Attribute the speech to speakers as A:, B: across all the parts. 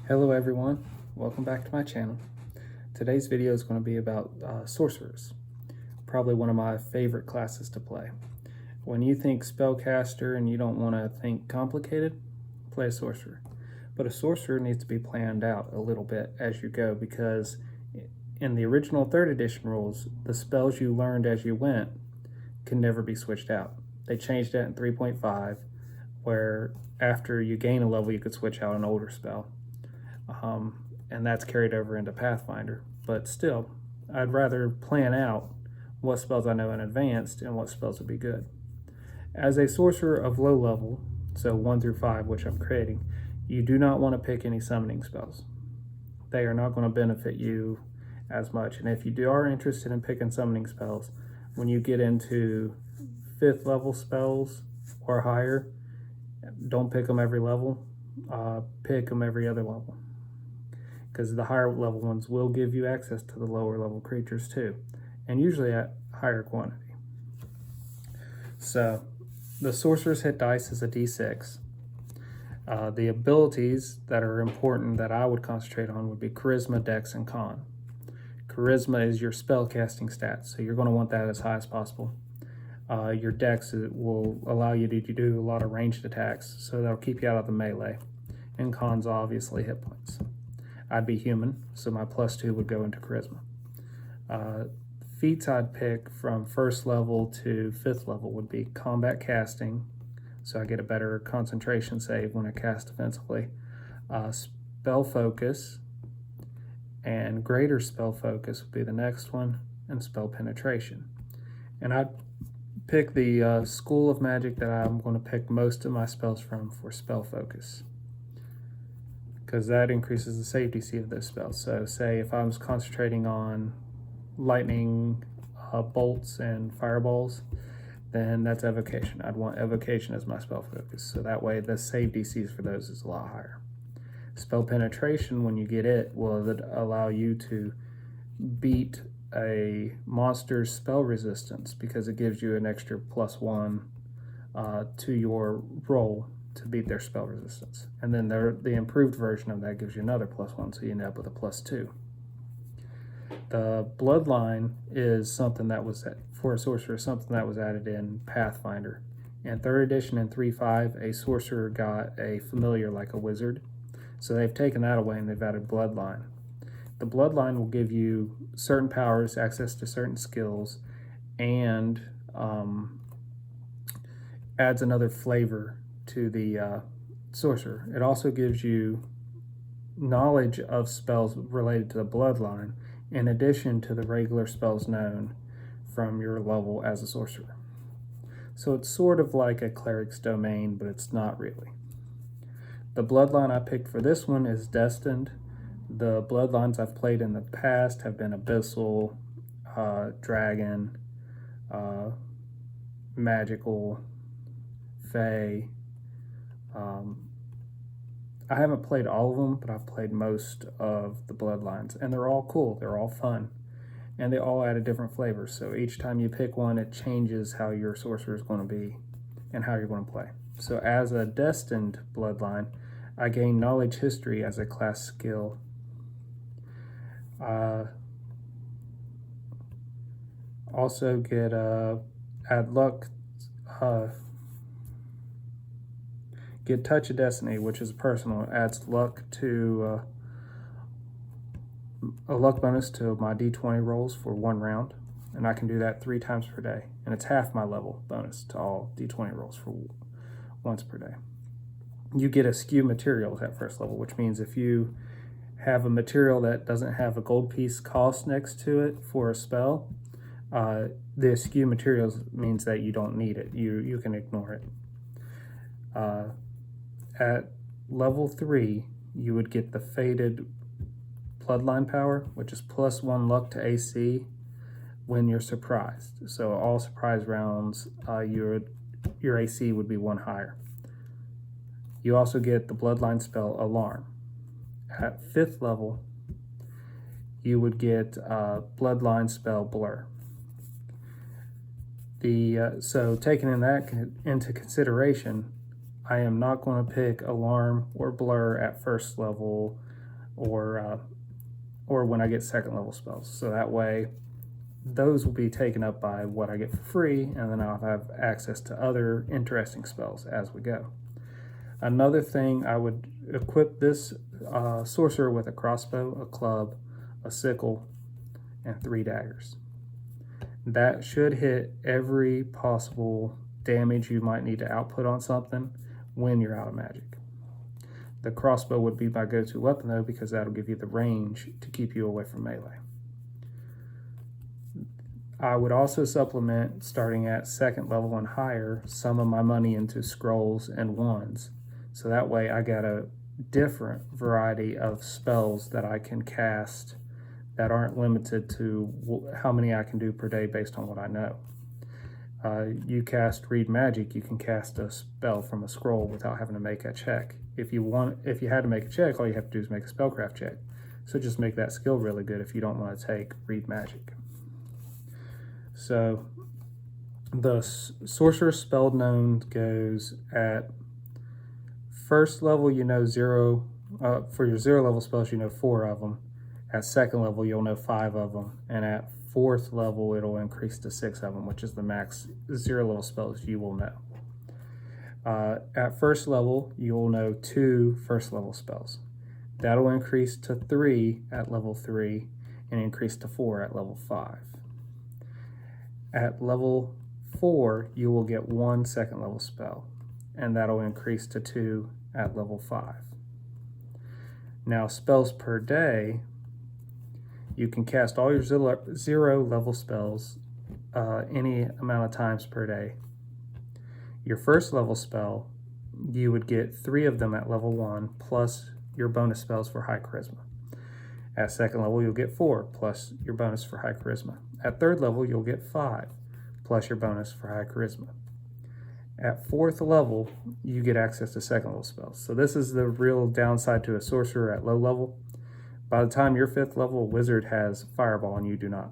A: Hello everyone, welcome back to my channel. Today's video is going to be about sorcerers, probably one of my favorite classes to play. When you think spellcaster and you don't want to think complicated, play a sorcerer. But a sorcerer needs to be planned out a little bit as you go, because in the original 3rd edition rules, the spells you learned as you went can never be switched out. They changed that in 3.5, where after you gain a level you could switch out an older spell. And that's carried over into Pathfinder. But still, I'd rather plan out what spells I know in advance and what spells would be good. As a sorcerer of low level, so 1 through 5, which I'm creating, you do not want to pick any summoning spells. They are not going to benefit you as much. And if you are interested in picking summoning spells, when you get into 5th level spells or higher, don't pick them every level. Pick them every other level, because the higher level ones will give you access to the lower level creatures too, and usually at higher quantity. So the sorcerer's hit dice is a d6. The abilities that are important that I would concentrate on would be charisma, dex, and con. Charisma is your spell casting stats, so you're going to want that as high as possible. Your dex will allow you to do a lot of ranged attacks, so that'll keep you out of the melee. And con's obviously hit points. I'd be human, so my +2 would go into charisma. Feats I'd pick from 1st level to 5th level would be combat casting, so I get a better concentration save when I cast defensively. Spell focus and greater spell focus would be the next one, and spell penetration. And I'd pick the school of magic that I'm going to pick most of my spells from for spell focus, because that increases the save DC of those spells. So say if I was concentrating on lightning bolts and fireballs, then that's evocation. I'd want evocation as my spell focus, so that way the save DCs for those is a lot higher. Spell penetration, when you get it, will allow you to beat a monster's spell resistance, because it gives you an extra +1 to your roll to beat their spell resistance. And then the improved version of that gives you another +1, so you end up with a +2. The bloodline is something that was, for a sorcerer, something that was added in Pathfinder. In 3rd edition and 3.5, a sorcerer got a familiar like a wizard. So they've taken that away and they've added bloodline. The bloodline will give you certain powers, access to certain skills, and adds another flavor to the sorcerer. It also gives you knowledge of spells related to the bloodline, in addition to the regular spells known from your level as a sorcerer. So it's sort of like a cleric's domain, but it's not really. The bloodline I picked for this one is Destined. The bloodlines I've played in the past have been Abyssal, Dragon, Magical, Fae. I haven't played all of them, but I've played most of the bloodlines, and they're all cool, they're all fun, and they all add a different flavor. So each time you pick one, it changes how your sorcerer is going to be and how you're going to play. So as a Destined bloodline, I gain knowledge history as a class skill. Also get add luck, get touch of destiny, which is personal. It adds luck to a luck bonus to my d20 rolls for 1 round, and I can do that 3 times per day, and it's half my level bonus to all d20 rolls for once per day. You get askew materials at 1st level, which means if you have a material that doesn't have a gold piece cost next to it for a spell, the askew materials means that you don't need it. You can ignore it. At level 3, you would get the Fated Bloodline power, which is +1 luck to AC when you're surprised. So all surprise rounds, your AC would be 1 higher. You also get the bloodline spell Alarm. At 5th level, you would get bloodline spell Blur. So taking into consideration, I am not going to pick Alarm or Blur at 1st level or when I get second level spells. So that way, those will be taken up by what I get for free, and then I'll have access to other interesting spells as we go. Another thing, I would equip this sorcerer with a crossbow, a club, a sickle, and 3 daggers. That should hit every possible damage you might need to output on something when you're out of magic. The crossbow would be my go-to weapon though, because that'll give you the range to keep you away from melee. I would also supplement, starting at second level and higher, some of my money into scrolls and wands. So that way I got a different variety of spells that I can cast that aren't limited to how many I can do per day based on what I know. You cast Read Magic, you can cast a spell from a scroll without having to make a check. If you had to make a check, all you have to do is make a spellcraft check. So just make that skill really good if you don't want to take Read Magic. So the Sorcerer Spell Known goes at first level, you know 0. For your 0 level spells, you know 4 of them. At second level, you'll know 5 of them. And at fourth level, it'll increase to 6 of them, which is the max 0 level spells you will know. At first level, you'll know 2 first level spells. That'll increase to 3 at level 3 and increase to 4 at level 5. At level 4, you will get 1 second level spell, and that'll increase to 2 at level 5. Now, spells per day, you can cast all your 0 level spells any amount of times per day. Your first level spell, you would get 3 of them at level 1, plus your bonus spells for high charisma. At second level, you'll get 4, plus your bonus for high charisma. At third level, you'll get 5, plus your bonus for high charisma. At fourth level, you get access to second level spells. So this is the real downside to a sorcerer at low level. By the time you're 5th level, a wizard has fireball and you do not.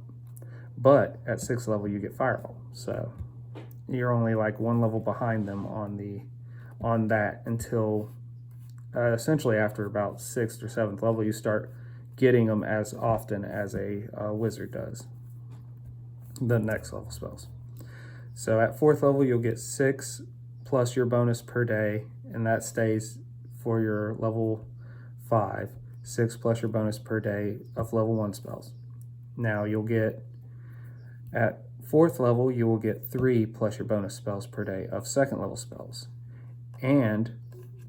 A: But at 6th level, you get fireball. So you're only like 1 level behind them on that until essentially after about 6th or 7th level, you start getting them as often as a wizard does, the next level spells. So at 4th level, you'll get 6 plus your bonus per day, and that stays for your level 5, 6 plus your bonus per day of level 1 spells. Now you'll get, at 4th level, you will get 3 plus your bonus spells per day of second level spells. And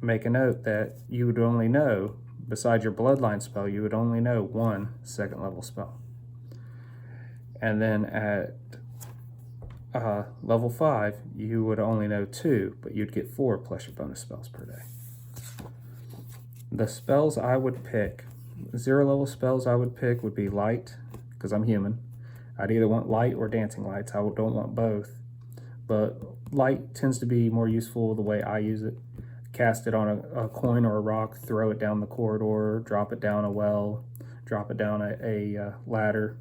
A: make a note that you would only know, besides your bloodline spell, you would only know 1 second level spell. And then at level 5, you would only know 2, but you'd get 4 plus your bonus spells per day. The spells I would pick, 0 level spells I would pick would be light, because I'm human. I'd either want light or dancing lights. I don't want both, but light tends to be more useful the way I use it. Cast it on a coin or a rock, throw it down the corridor, drop it down a well, drop it down a ladder,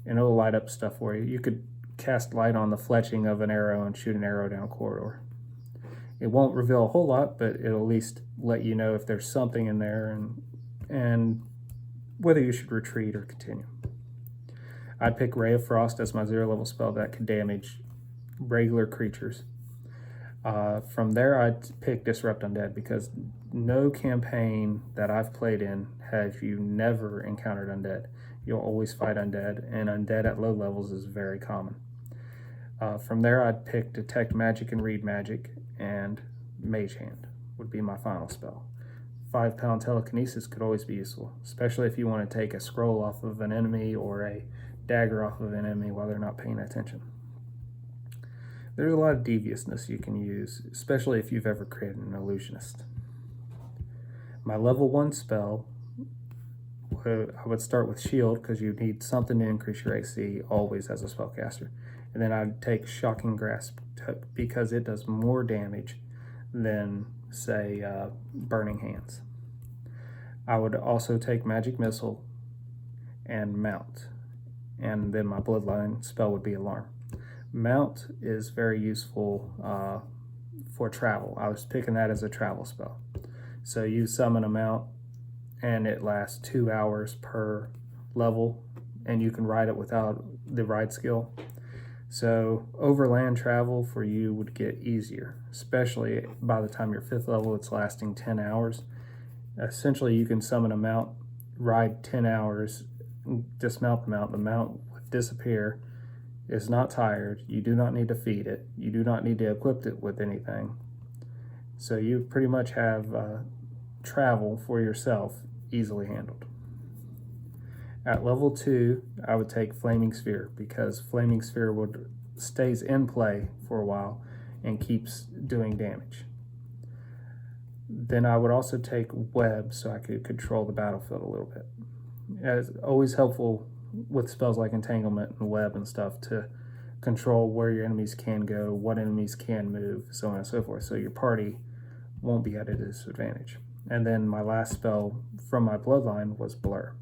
A: and it'll light up stuff for you. You could cast light on the fletching of an arrow and shoot an arrow down a corridor. It won't reveal a whole lot, but it'll at least let you know if there's something in there and whether you should retreat or continue. I'd pick Ray of Frost as my 0 level spell that could damage regular creatures. From there, I'd pick Disrupt Undead, because no campaign that I've played in have you never encountered undead. You'll always fight undead, and undead at low levels is very common. From there, I'd pick Detect Magic and Read Magic, and Mage Hand would be my final spell. 5-pound telekinesis could always be useful, especially if you want to take a scroll off of an enemy or a dagger off of an enemy while they're not paying attention. There's a lot of deviousness you can use, especially if you've ever created an illusionist. My level 1 spell, I would start with Shield, because you need something to increase your AC always as a spellcaster. And then I'd take Shocking Grasp, because it does more damage than, say, Burning Hands. I would also take Magic Missile and Mount. And then my bloodline spell would be Alarm. Mount is very useful for travel. I was picking that as a travel spell. So you summon a mount, and it lasts 2 hours per level, and you can ride it without the ride skill. So overland travel for you would get easier, especially by the time you're 5th level, it's lasting 10 hours. Essentially, you can summon a mount, ride 10 hours, dismount the mount would disappear, is not tired, you do not need to feed it, you do not need to equip it with anything. So you pretty much have travel for yourself easily handled. At level 2, I would take Flaming Sphere, because Flaming Sphere stays in play for a while and keeps doing damage. Then I would also take Web, so I could control the battlefield a little bit. It's always helpful with spells like Entanglement and Web and stuff to control where your enemies can go, what enemies can move, so on and so forth, so your party won't be at a disadvantage. And then my last spell from my bloodline was Blur,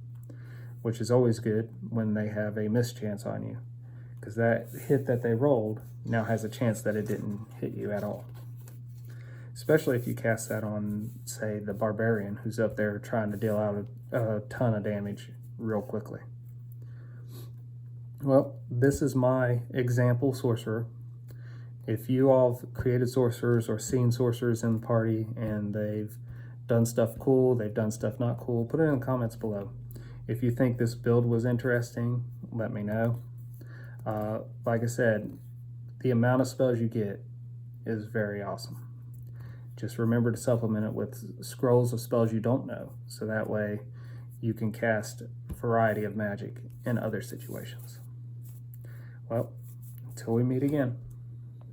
A: which is always good when they have a mischance on you, because that hit that they rolled now has a chance that it didn't hit you at all. Especially if you cast that on, say, the Barbarian, who's up there trying to deal out a ton of damage real quickly. Well, this is my example sorcerer. If you all have created sorcerers or seen sorcerers in the party and they've done stuff cool, they've done stuff not cool, put it in the comments below. If you think this build was interesting, let me know. Like I said, the amount of spells you get is very awesome. Just remember to supplement it with scrolls of spells you don't know, so that way you can cast a variety of magic in other situations. Well, until we meet again.